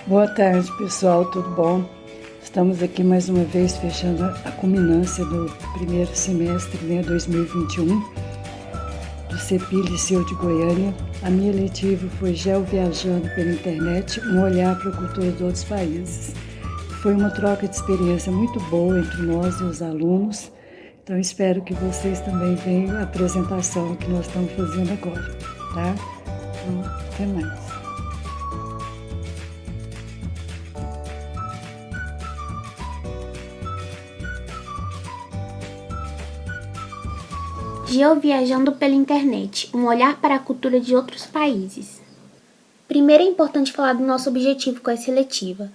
Boa tarde, pessoal, tudo bom? Estamos aqui mais uma vez fechando a culminância do primeiro semestre, 2021, do CEPI Liceu de Goiânia. A minha letiva foi Geoviajando pela Internet, um olhar para a cultura de outros países. Foi uma troca de experiência muito boa entre nós e os alunos, então espero que vocês também venham à apresentação que nós estamos fazendo agora, tá? Então, até mais. Geoviajando pela Internet, um olhar para a cultura de outros países. Primeiro é importante falar do nosso objetivo com essa seletiva.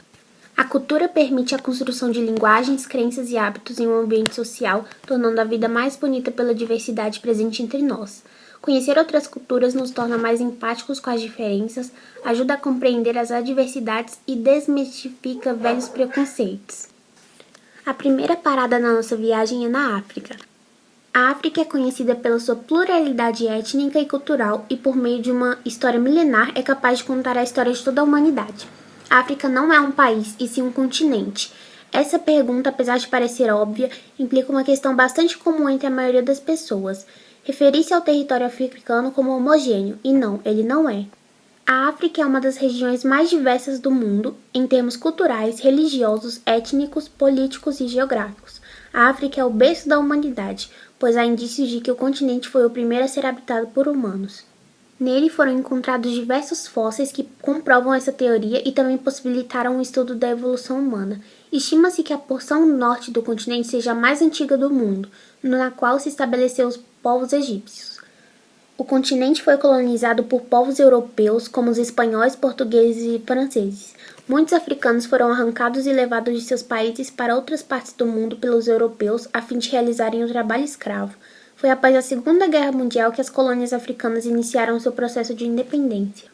A cultura permite a construção de linguagens, crenças e hábitos em um ambiente social, tornando a vida mais bonita pela diversidade presente entre nós. Conhecer outras culturas nos torna mais empáticos com as diferenças, ajuda a compreender as adversidades e desmistifica velhos preconceitos. A primeira parada na nossa viagem é na África. A África é conhecida pela sua pluralidade étnica e cultural e por meio de uma história milenar é capaz de contar a história de toda a humanidade. A África não é um país, e sim um continente. Essa pergunta, apesar de parecer óbvia, implica uma questão bastante comum entre a maioria das pessoas. Referir-se ao território africano como homogêneo, e não, ele não é. A África é uma das regiões mais diversas do mundo, em termos culturais, religiosos, étnicos, políticos e geográficos. A África é o berço da humanidade, pois há indícios de que o continente foi o primeiro a ser habitado por humanos. Nele foram encontrados diversos fósseis que comprovam essa teoria e também possibilitaram o estudo da evolução humana. Estima-se que a porção norte do continente seja a mais antiga do mundo, na qual se estabeleceu os povos egípcios. O continente foi colonizado por povos europeus, como os espanhóis, portugueses e franceses. Muitos africanos foram arrancados e levados de seus países para outras partes do mundo pelos europeus a fim de realizarem o trabalho escravo. Foi após a Segunda Guerra Mundial que as colônias africanas iniciaram seu processo de independência.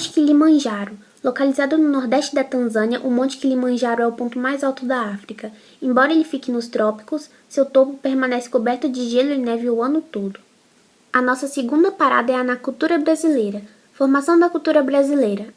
Monte Kilimanjaro. Localizado no nordeste da Tanzânia, o Monte Kilimanjaro é o ponto mais alto da África. Embora ele fique nos trópicos, seu topo permanece coberto de gelo e neve o ano todo. A nossa segunda parada é na cultura brasileira. Formação da cultura brasileira.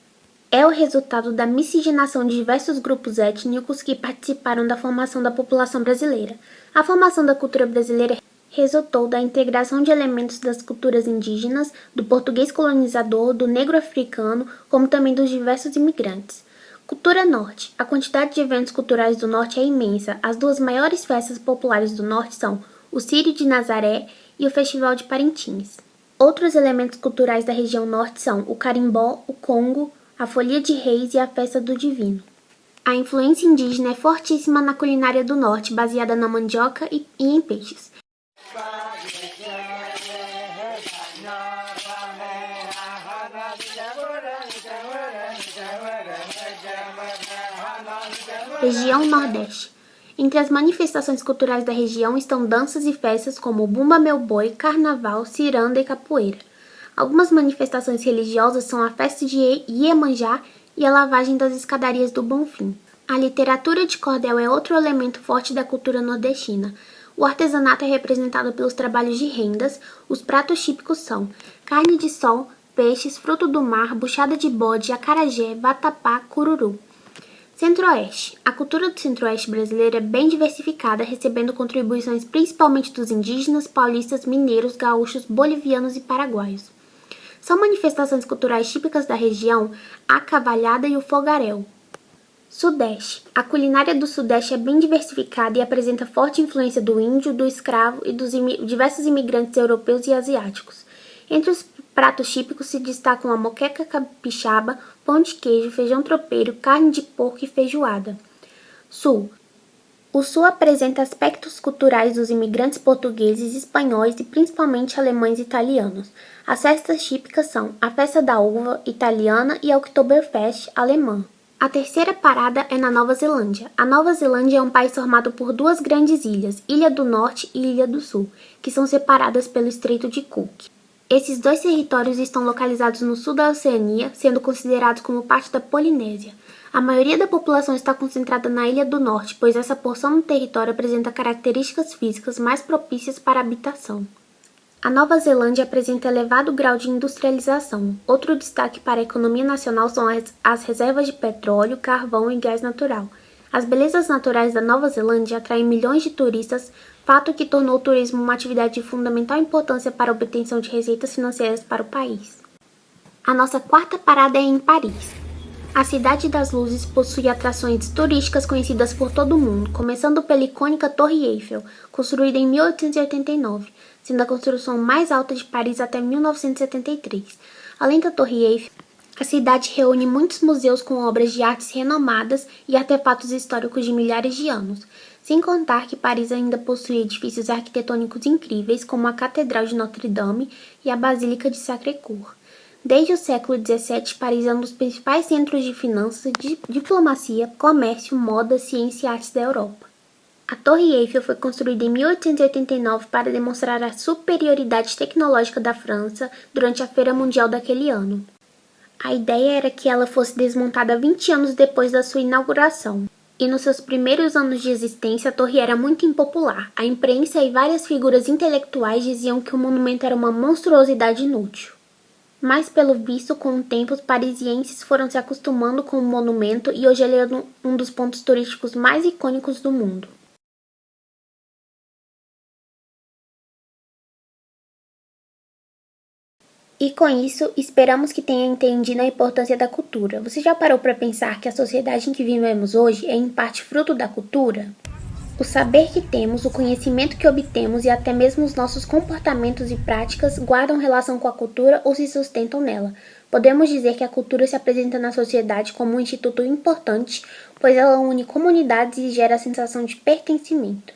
É o resultado da miscigenação de diversos grupos étnicos que participaram da formação da população brasileira. A formação da cultura brasileira resultou da integração de elementos das culturas indígenas, do português colonizador, do negro africano, como também dos diversos imigrantes. Cultura Norte. A quantidade de eventos culturais do Norte é imensa. As duas maiores festas populares do Norte são o Círio de Nazaré e o Festival de Parintins. Outros elementos culturais da região Norte são o carimbó, o congo, a folia de reis e a festa do divino. A influência indígena é fortíssima na culinária do Norte, baseada na mandioca e em peixes. Região Nordeste. Entre as manifestações culturais da região estão danças e festas como o Bumba Meu Boi, Carnaval, Ciranda e Capoeira. Algumas manifestações religiosas são a festa de Iemanjá e a lavagem das escadarias do Bonfim. A literatura de cordel é outro elemento forte da cultura nordestina. O artesanato é representado pelos trabalhos de rendas. Os pratos típicos são carne de sol, peixes, fruto do mar, buchada de bode, acarajé, vatapá, cururu. Centro-Oeste. A cultura do Centro-Oeste brasileiro é bem diversificada, recebendo contribuições principalmente dos indígenas, paulistas, mineiros, gaúchos, bolivianos e paraguaios. São manifestações culturais típicas da região a cavalhada e o fogaréu. Sudeste. A culinária do Sudeste é bem diversificada e apresenta forte influência do índio, do escravo e dos diversos imigrantes europeus e asiáticos. Entre os pratos típicos se destacam a moqueca capixaba, pão de queijo, feijão tropeiro, carne de porco e feijoada. Sul. O Sul apresenta aspectos culturais dos imigrantes portugueses, espanhóis e principalmente alemães e italianos. As festas típicas são a Festa da Uva italiana e a Oktoberfest alemã. A terceira parada é na Nova Zelândia. A Nova Zelândia é um país formado por duas grandes ilhas, Ilha do Norte e Ilha do Sul, que são separadas pelo Estreito de Cook. Esses dois territórios estão localizados no sul da Oceania, sendo considerados como parte da Polinésia. A maioria da população está concentrada na Ilha do Norte, pois essa porção do território apresenta características físicas mais propícias para a habitação. A Nova Zelândia apresenta elevado grau de industrialização. Outro destaque para a economia nacional são as reservas de petróleo, carvão e gás natural. As belezas naturais da Nova Zelândia atraem milhões de turistas, fato que tornou o turismo uma atividade de fundamental importância para a obtenção de receitas financeiras para o país. A nossa quarta parada é em Paris. A Cidade das Luzes possui atrações turísticas conhecidas por todo o mundo, começando pela icônica Torre Eiffel, construída em 1889, sendo a construção mais alta de Paris até 1973. Além da Torre Eiffel, a cidade reúne muitos museus com obras de artes renomadas e artefatos históricos de milhares de anos, sem contar que Paris ainda possui edifícios arquitetônicos incríveis, como a Catedral de Notre-Dame e a Basílica de Sacré-Cœur. Desde o século XVII, Paris é um dos principais centros de finanças, diplomacia, comércio, moda, ciência e artes da Europa. A Torre Eiffel foi construída em 1889 para demonstrar a superioridade tecnológica da França durante a Feira Mundial daquele ano. A ideia era que ela fosse desmontada 20 anos depois da sua inauguração. E nos seus primeiros anos de existência, a torre era muito impopular. A imprensa e várias figuras intelectuais diziam que o monumento era uma monstruosidade inútil. Mas, pelo visto, com o tempo, os parisienses foram se acostumando com o monumento e hoje ele é um dos pontos turísticos mais icônicos do mundo. E com isso, esperamos que tenha entendido a importância da cultura. Você já parou para pensar que a sociedade em que vivemos hoje é em parte fruto da cultura? O saber que temos, o conhecimento que obtemos e até mesmo os nossos comportamentos e práticas guardam relação com a cultura ou se sustentam nela. Podemos dizer que a cultura se apresenta na sociedade como um instituto importante, pois ela une comunidades e gera a sensação de pertencimento.